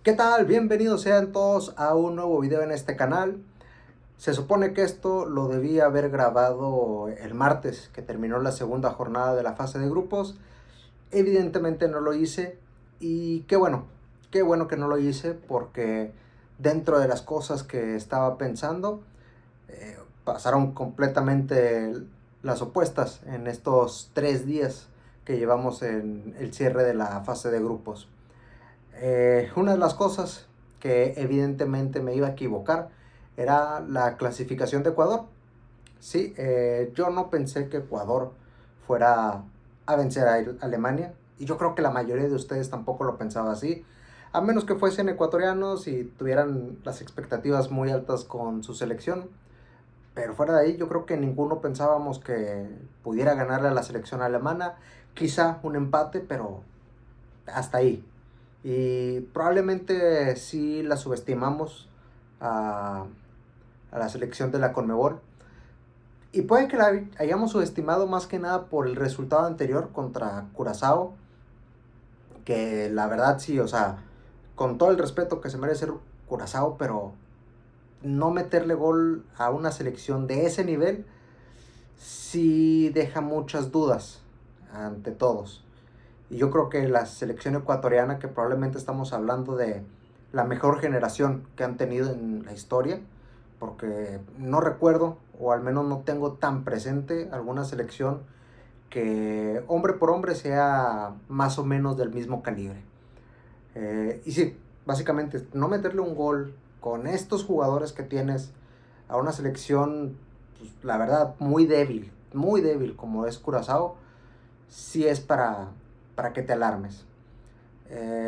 ¿Qué tal? Bienvenidos sean todos a un nuevo video en este canal. Se supone que esto lo debía haber grabado el martes, que terminó la segunda jornada de la fase de grupos. Evidentemente no lo hice y qué bueno que no lo hice porque dentro de las cosas que estaba pensando, pasaron completamente las opuestas en estos 3 días que llevamos en el cierre de la fase de grupos. Una de las cosas que evidentemente me iba a equivocar era la clasificación de Ecuador. Sí, yo no pensé que Ecuador fuera a vencer a Alemania, y yo creo que la mayoría de ustedes tampoco lo pensaba así, a menos que fuesen ecuatorianos y tuvieran las expectativas muy altas con su selección. Pero fuera de ahí, yo creo que ninguno pensábamos que pudiera ganarle a la selección alemana. Quizá un empate, pero hasta ahí. Y probablemente sí la subestimamos a, a la selección de la Conmebol. Y puede que la hayamos subestimado más que nada por el resultado anterior contra Curazao. Que la verdad sí, o sea, con todo el respeto que se merece Curazao, pero no meterle gol a una selección de ese nivel sí deja muchas dudas ante todos. Y yo creo que la selección ecuatoriana, que probablemente estamos hablando de la mejor generación que han tenido en la historia, porque no recuerdo, o al menos no tengo tan presente, alguna selección que hombre por hombre sea más o menos del mismo calibre. Y sí, básicamente no meterle un gol con estos jugadores que tienes a una selección, pues, la verdad, muy débil como es Curazao, sí es para que te alarmes.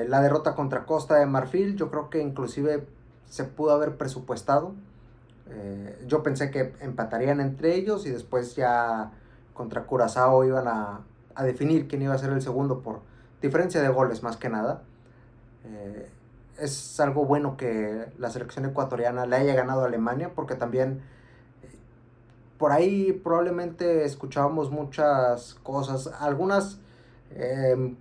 La derrota contra Costa de Marfil, yo creo que inclusive se pudo haber presupuestado. Yo pensé que empatarían entre ellos y después ya contra Curazao iban a definir quién iba a ser el segundo por diferencia de goles más que nada. Es algo bueno que la selección ecuatoriana le haya ganado a Alemania, porque también por ahí probablemente escuchábamos muchas cosas, algunas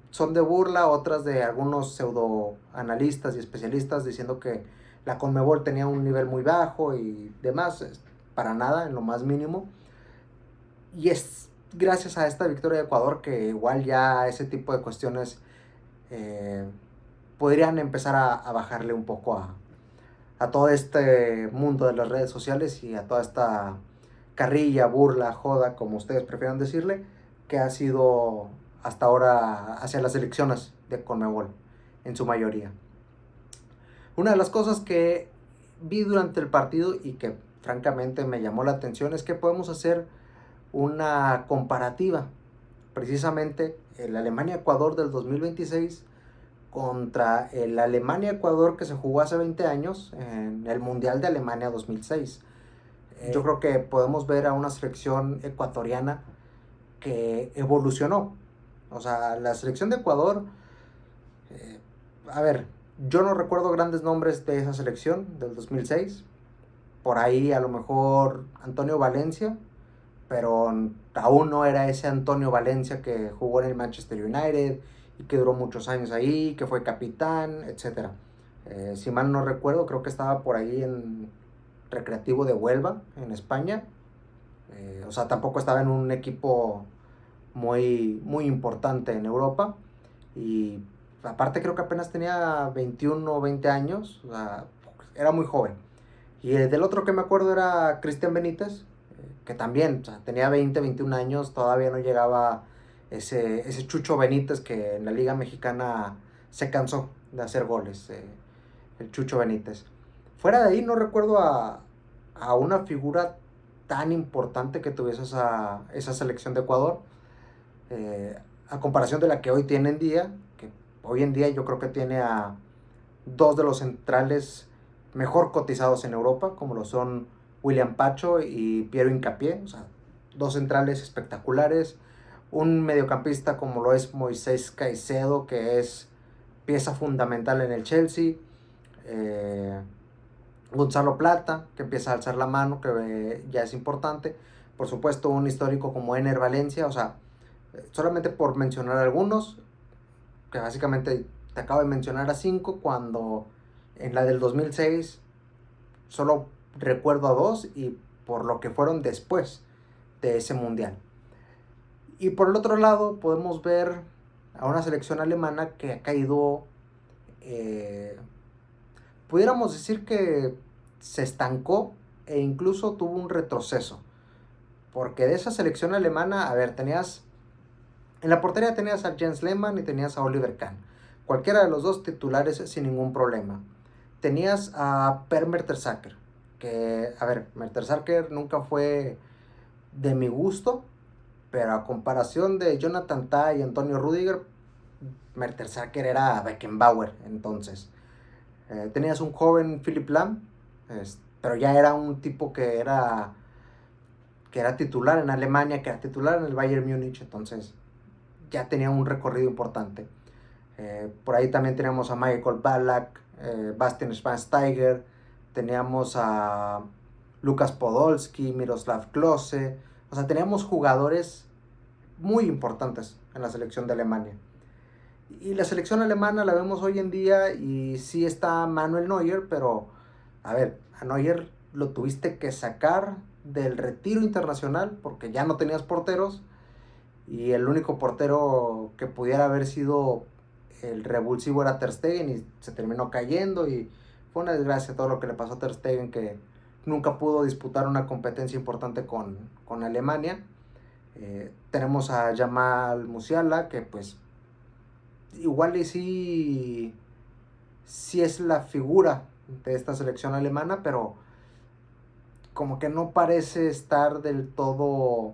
son de burla, otras de algunos pseudo analistas y especialistas diciendo que la Conmebol tenía un nivel muy bajo y demás. Para nada, en lo más mínimo. Y es gracias a esta victoria de Ecuador que igual ya ese tipo de cuestiones eh, podrían empezar a bajarle un poco a todo este mundo de las redes sociales y a toda esta carrilla, burla, joda, como ustedes prefieran decirle, que ha sido hasta ahora hacia las elecciones de Conmebol, en su mayoría. Una de las cosas que vi durante el partido y que francamente me llamó la atención es que podemos hacer una comparativa, precisamente el Alemania-Ecuador del 2026 contra el Alemania-Ecuador que se jugó hace 20 años en el Mundial de Alemania 2006. Yo creo que podemos ver a una selección ecuatoriana que evolucionó. O sea, la selección de Ecuador, eh, a ver, yo no recuerdo grandes nombres de esa selección del 2006. Por ahí a lo mejor Antonio Valencia, pero aún no era ese Antonio Valencia que jugó en el Manchester United y que duró muchos años ahí, que fue capitán, etcétera. Si mal no recuerdo, creo que estaba por ahí en Recreativo de Huelva, en España. O sea, tampoco estaba en un equipo muy importante en Europa. Y aparte creo que apenas tenía 21 o 20 años, o sea, era muy joven. Y del otro que me acuerdo era Cristian Benítez, que también, o sea, tenía 20, 21 años, todavía no llegaba ese Chucho Benítez que en la Liga Mexicana se cansó de hacer goles, el Chucho Benítez. Fuera de ahí no recuerdo a una figura tan importante que tuviese esa selección de Ecuador, a comparación de la que hoy tiene en día, que hoy en día yo creo que tiene a dos de los centrales mejor cotizados en Europa, como lo son William Pacho y Piero Hincapié. O sea, dos centrales espectaculares, un mediocampista como lo es Moisés Caicedo, que es pieza fundamental en el Chelsea, eh, Gonzalo Plata, que empieza a alzar la mano, que ya es importante, por supuesto un histórico como Ener Valencia. O sea, solamente por mencionar algunos, que básicamente te acabo de mencionar a 5, cuando En la del 2006 solo recuerdo a dos y por lo que fueron después de ese mundial. Y por el otro lado podemos ver a una selección alemana que ha caído, pudiéramos decir que se estancó e incluso tuvo un retroceso. Porque de esa selección alemana, a ver, en la portería tenías a Jens Lehmann y tenías a Oliver Kahn. Cualquiera de los dos titulares sin ningún problema. Tenías a Per Mertesacker, que, a ver, Mertesacker nunca fue de mi gusto, pero a comparación de Jonathan Tah y Antonio Rüdiger, Mertesacker era Beckenbauer entonces. Tenías un joven Philipp Lahm, pero ya era un tipo que era titular en Alemania, que era titular en el Bayern Múnich, entonces ya tenía un recorrido importante. Por ahí también teníamos a Michael Ballack, Bastian Schweinsteiger, teníamos a Lukas Podolski, Miroslav Klose, o sea, teníamos jugadores muy importantes en la selección de Alemania. Y la selección alemana la vemos hoy en día y sí está Manuel Neuer, pero a ver, a Neuer lo tuviste que sacar del retiro internacional porque ya no tenías porteros y el único portero que pudiera haber sido el revulsivo era Ter Stegen y se terminó cayendo y fue una desgracia todo lo que le pasó a Ter Stegen, que nunca pudo disputar una competencia importante con Alemania. Tenemos a Jamal Musiala, que pues igual y sí es la figura de esta selección alemana, pero como que no parece estar del todo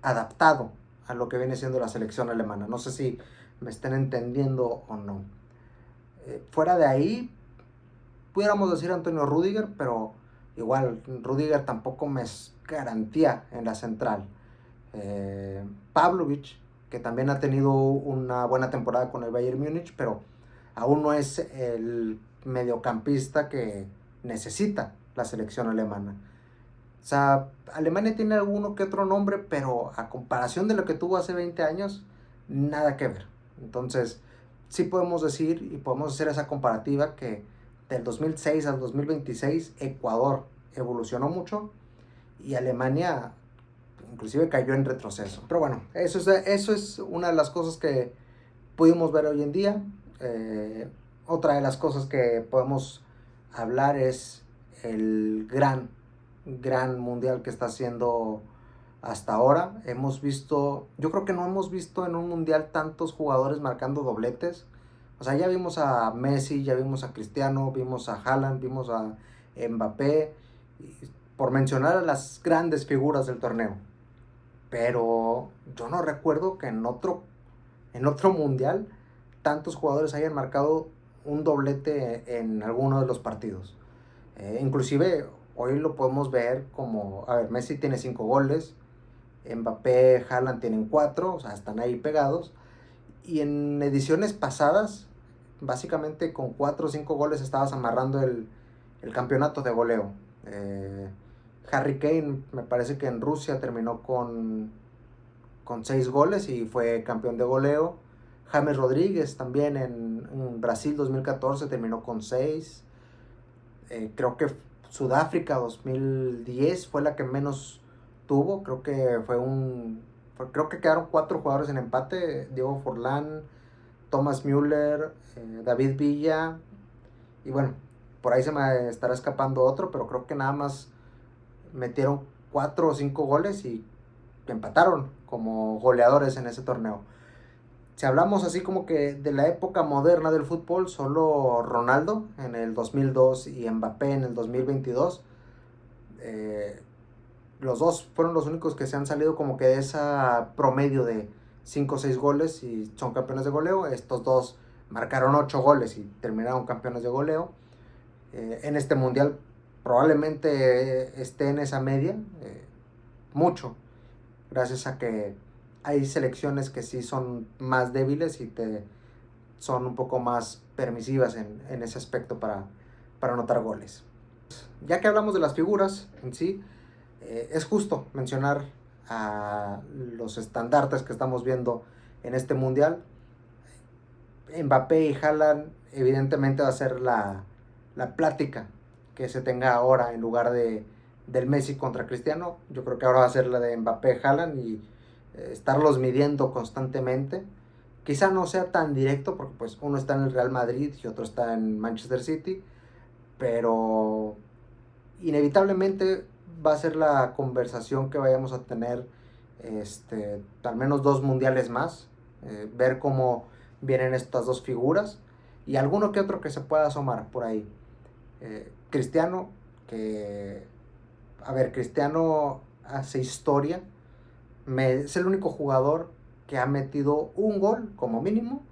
adaptado a lo que viene siendo la selección alemana. No sé si me estén entendiendo o no. Fuera de ahí, pudiéramos decir Antonio Rüdiger, pero igual Rüdiger tampoco me es garantía en la central. Pavlovic, que también ha tenido una buena temporada con el Bayern Múnich, pero aún no es el mediocampista que necesita la selección alemana. O sea, Alemania tiene alguno que otro nombre, pero a comparación de lo que tuvo hace 20 años, nada que ver. Entonces, sí podemos decir y podemos hacer esa comparativa que del 2006 al 2026 Ecuador evolucionó mucho y Alemania inclusive cayó en retroceso. Pero bueno, eso es una de las cosas que pudimos ver hoy en día. Otra de las cosas que podemos hablar es el gran mundial que está haciendo hasta ahora. Yo creo que no hemos visto en un mundial tantos jugadores marcando dobletes. O sea, ya vimos a Messi, ya vimos a Cristiano, vimos a Haaland, vimos a Mbappé, por mencionar a las grandes figuras del torneo. Pero yo no recuerdo que en otro mundial tantos jugadores hayan marcado un doblete en alguno de los partidos. Inclusive hoy lo podemos ver como, a ver, Messi tiene 5 goles, Mbappé, Haaland tienen 4, o sea, están ahí pegados. Y en ediciones pasadas, básicamente con 4 o 5 goles estabas amarrando el campeonato de goleo. Harry Kane, me parece que en Rusia terminó con 6 goles y fue campeón de goleo. James Rodríguez también en Brasil 2014 terminó con 6. Creo que Sudáfrica 2010 fue la que menos tuvo. Creo que quedaron 4 jugadores en empate: Diego Forlán, Thomas Müller, David Villa, y bueno, por ahí se me estará escapando otro, pero creo que nada más metieron 4 o 5 goles y empataron como goleadores en ese torneo. Si hablamos así como que de la época moderna del fútbol, solo Ronaldo en el 2002 y Mbappé en el 2022. Los dos fueron los únicos que se han salido como que de esa promedio de 5 o 6 goles y son campeones de goleo. Estos dos marcaron 8 goles y terminaron campeones de goleo. En este mundial probablemente esté en esa media, mucho, gracias a que hay selecciones que sí son más débiles y son un poco más permisivas en ese aspecto para anotar goles. Ya que hablamos de las figuras en sí, es justo mencionar a los estandartes que estamos viendo en este mundial. Mbappé y Haaland evidentemente va a ser la plática que se tenga ahora en lugar del Messi contra Cristiano. Yo creo que ahora va a ser la de Mbappé, Haaland y estarlos midiendo constantemente. Quizá no sea tan directo porque pues uno está en el Real Madrid y otro está en Manchester City, pero inevitablemente va a ser la conversación que vayamos a tener al menos 2 mundiales más, ver cómo vienen estas dos figuras y alguno que otro que se pueda asomar por ahí. Cristiano, Cristiano hace historia, es el único jugador que ha metido un gol como mínimo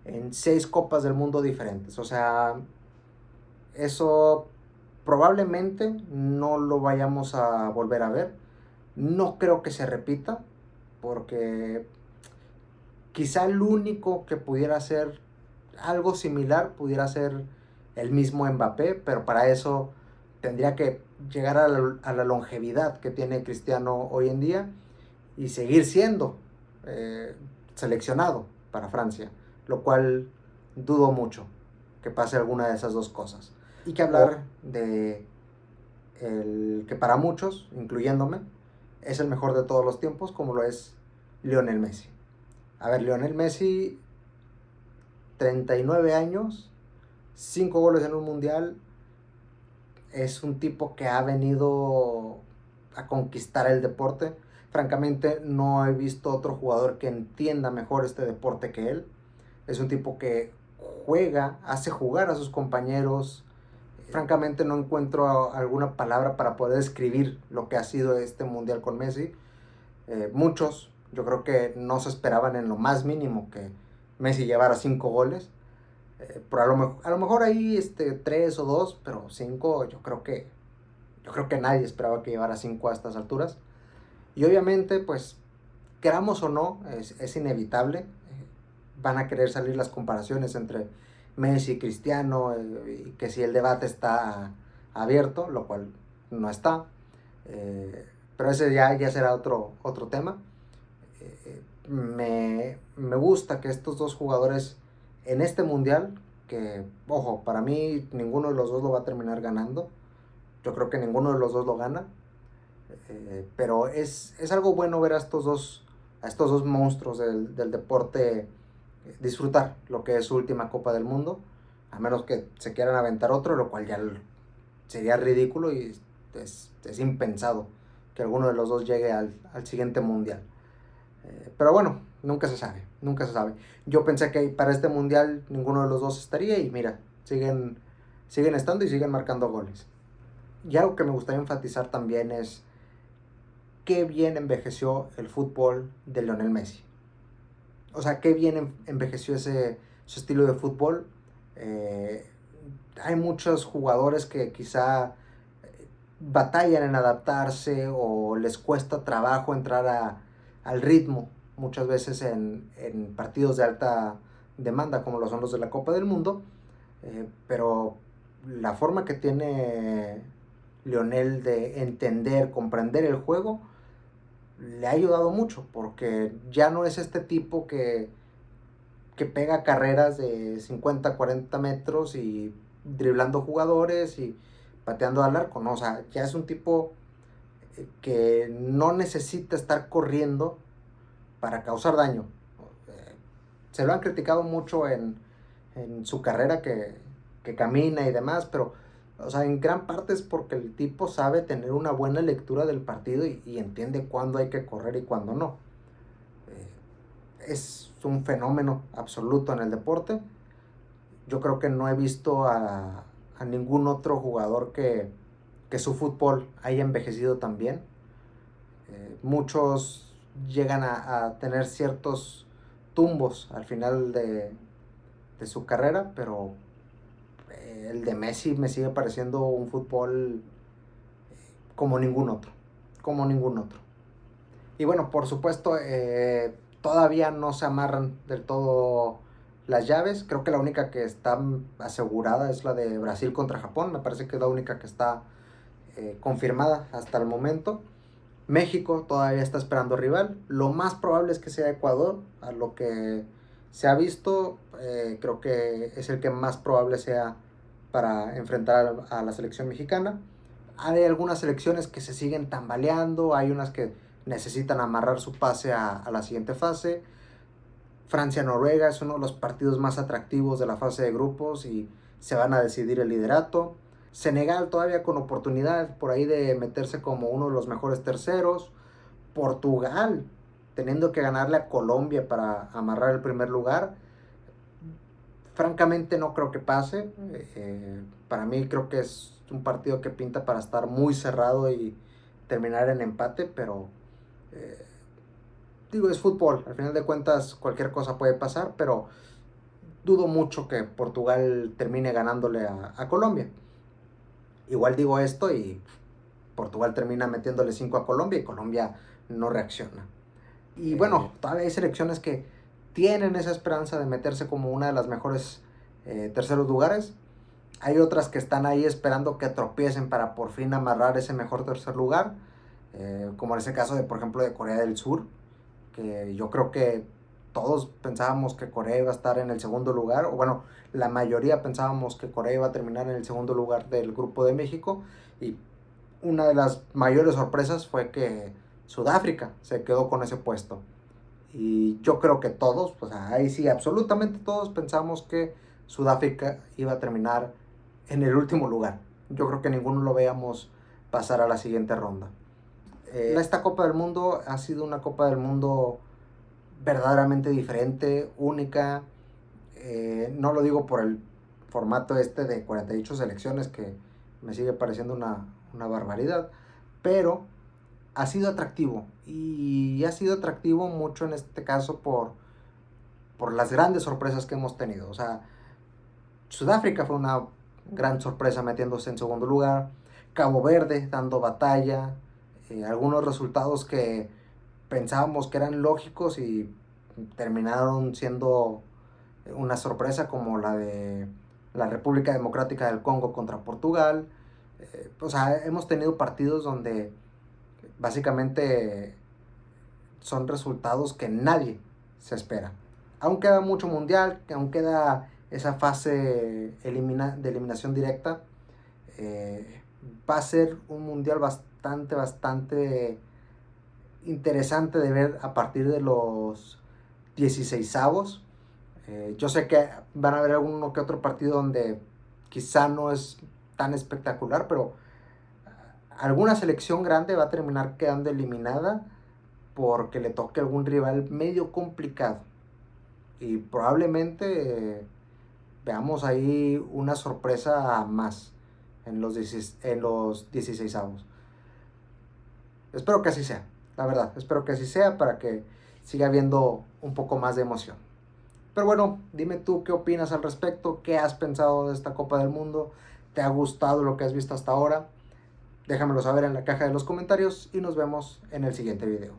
en 6 copas del mundo diferentes. O sea, eso probablemente no lo vayamos a volver a ver. No creo que se repita, porque quizá el único que pudiera hacer algo similar pudiera ser el mismo Mbappé, pero para eso tendría que llegar a la longevidad que tiene Cristiano hoy en día y seguir siendo seleccionado para Francia, lo cual dudo mucho que pase alguna de esas dos cosas. Y que hablar de el que para muchos, incluyéndome, es el mejor de todos los tiempos, como lo es Lionel Messi. A ver, Lionel Messi, 39 años, 5 goles en un mundial, es un tipo que ha venido a conquistar el deporte. Francamente, no he visto otro jugador que entienda mejor este deporte que él. Es un tipo que juega, hace jugar a sus compañeros. Francamente no encuentro alguna palabra para poder describir lo que ha sido este mundial con Messi. Muchos, yo creo que no se esperaban en lo más mínimo que Messi llevara 5 goles. Pero a lo mejor ahí 3 o 2, pero 5 yo creo que nadie esperaba que llevara 5 a estas alturas. Y obviamente, pues, queramos o no, es inevitable. Van a querer salir las comparaciones entre Messi y Cristiano, y que si el debate está abierto, lo cual no está. Pero ese ya será otro tema. Me gusta que estos dos jugadores en este mundial, que, ojo, para mí ninguno de los dos lo va a terminar ganando. Yo creo que ninguno de los dos lo gana. Pero es algo bueno ver a estos dos monstruos del deporte disfrutar lo que es su última Copa del Mundo, a menos que se quieran aventar otro, lo cual ya sería ridículo y es impensado que alguno de los dos llegue al siguiente mundial. Pero bueno, nunca se sabe. Yo pensé que para este mundial ninguno de los dos estaría y mira, siguen estando y siguen marcando goles. Y algo que me gustaría enfatizar también es qué bien envejeció el fútbol de Lionel Messi. O sea, qué bien envejeció su estilo de fútbol. Hay muchos jugadores que quizá batallan en adaptarse o les cuesta trabajo entrar al ritmo, muchas veces en partidos de alta demanda, como lo son los de la Copa del Mundo. Pero la forma que tiene Lionel de entender, comprender el juego, le ha ayudado mucho, porque ya no es este tipo que pega carreras de 50, 40 metros y driblando jugadores y pateando al arco, ¿no? O sea, ya es un tipo que no necesita estar corriendo para causar daño. Se lo han criticado mucho en su carrera que camina y demás, pero o sea, en gran parte es porque el tipo sabe tener una buena lectura del partido y entiende cuándo hay que correr y cuándo no. Es un fenómeno absoluto en el deporte. Yo creo que no he visto a ningún otro jugador que su fútbol haya envejecido tan bien. Muchos llegan a tener ciertos tumbos al final de su carrera, pero el de Messi me sigue pareciendo un fútbol como ningún otro. Y bueno, por supuesto, todavía no se amarran del todo las llaves. Creo que la única que está asegurada es la de Brasil contra Japón. Me parece que es la única que está confirmada hasta el momento. México todavía está esperando rival. Lo más probable es que sea Ecuador, a lo que se ha visto, creo que es el que más probable sea para enfrentar a la selección mexicana. Hay algunas selecciones que se siguen tambaleando, hay unas que necesitan amarrar su pase a la siguiente fase. Francia-Noruega es uno de los partidos más atractivos de la fase de grupos y se van a decidir el liderato. Senegal todavía con oportunidad por ahí de meterse como uno de los mejores terceros. Portugal teniendo que ganarle a Colombia para amarrar el primer lugar. Francamente no creo que pase. Para mí creo que es un partido que pinta para estar muy cerrado y terminar en empate, pero digo, es fútbol. Al final de cuentas cualquier cosa puede pasar, pero dudo mucho que Portugal termine ganándole a Colombia. Igual digo esto y Portugal termina metiéndole 5 a Colombia y Colombia no reacciona. Y bueno, todavía hay selecciones que tienen esa esperanza de meterse como una de las mejores terceros lugares. Hay otras que están ahí esperando que tropiecen para por fin amarrar ese mejor tercer lugar. Como en ese caso de, por ejemplo, de Corea del Sur, que yo creo que todos pensábamos que Corea iba a estar en el segundo lugar, o bueno, la mayoría pensábamos que Corea iba a terminar en el segundo lugar del grupo de México, y una de las mayores sorpresas fue que Sudáfrica se quedó con ese puesto. Y yo creo que todos, pues ahí sí, absolutamente todos pensamos que Sudáfrica iba a terminar en el último lugar. Yo creo que ninguno lo veíamos pasar a la siguiente ronda. Esta Copa del Mundo ha sido una Copa del Mundo verdaderamente diferente, única. No lo digo por el formato este de 48 selecciones que me sigue pareciendo una barbaridad, pero ha sido atractivo y ha sido atractivo mucho en este caso por las grandes sorpresas que hemos tenido. O sea, Sudáfrica fue una gran sorpresa metiéndose en segundo lugar, Cabo Verde dando batalla, algunos resultados que pensábamos que eran lógicos y terminaron siendo una sorpresa, como la de la República Democrática del Congo contra Portugal. O sea, hemos tenido partidos donde básicamente son resultados que nadie se espera. Aún queda mucho mundial, aún queda esa fase de eliminación directa. Va a ser un mundial bastante interesante de ver a partir de los 16avos. Yo sé que van a haber alguno que otro partido donde quizá no es tan espectacular, pero alguna selección grande va a terminar quedando eliminada porque le toque algún rival medio complicado. Y probablemente veamos ahí una sorpresa más en los 16avos. Espero que así sea, la verdad. Espero que así sea para que siga habiendo un poco más de emoción. Pero bueno, dime tú qué opinas al respecto, qué has pensado de esta Copa del Mundo, ¿te ha gustado lo que has visto hasta ahora? Déjamelo saber en la caja de los comentarios y nos vemos en el siguiente video.